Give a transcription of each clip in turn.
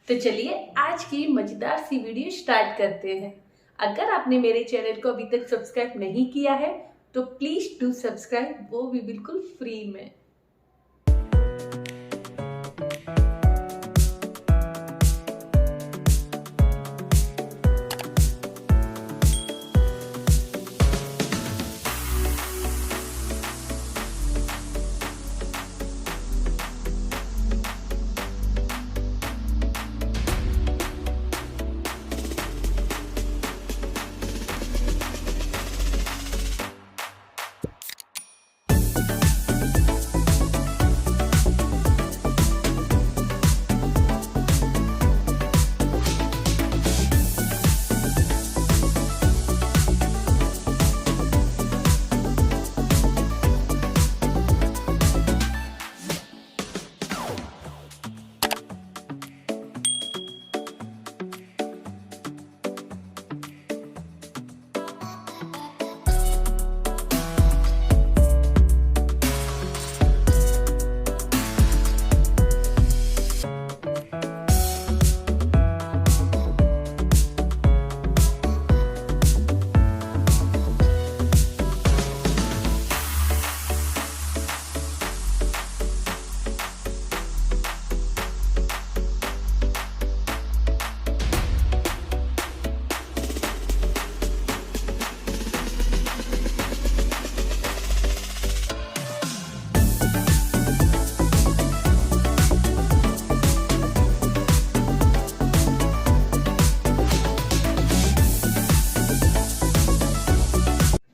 तो चलिए आज की मजेदार सी वीडियो स्टार्ट करते हैं। अगर आपने मेरे चैनल को अभी तक सब्सक्राइब नहीं किया है तो प्लीज डू सब्सक्राइब, वो भी बिल्कुल फ्री में।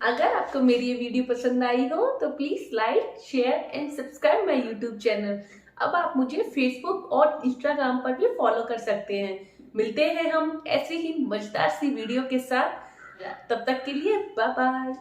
अगर आपको मेरी ये वीडियो पसंद आई हो तो please like, share and subscribe my YouTube channel. अब आप मुझे फेसबुक और इंस्टाग्राम पर भी फॉलो कर सकते हैं। मिलते हैं हम ऐसे ही मजेदार सी वीडियो के साथ। तब तक के लिए बाय बाय।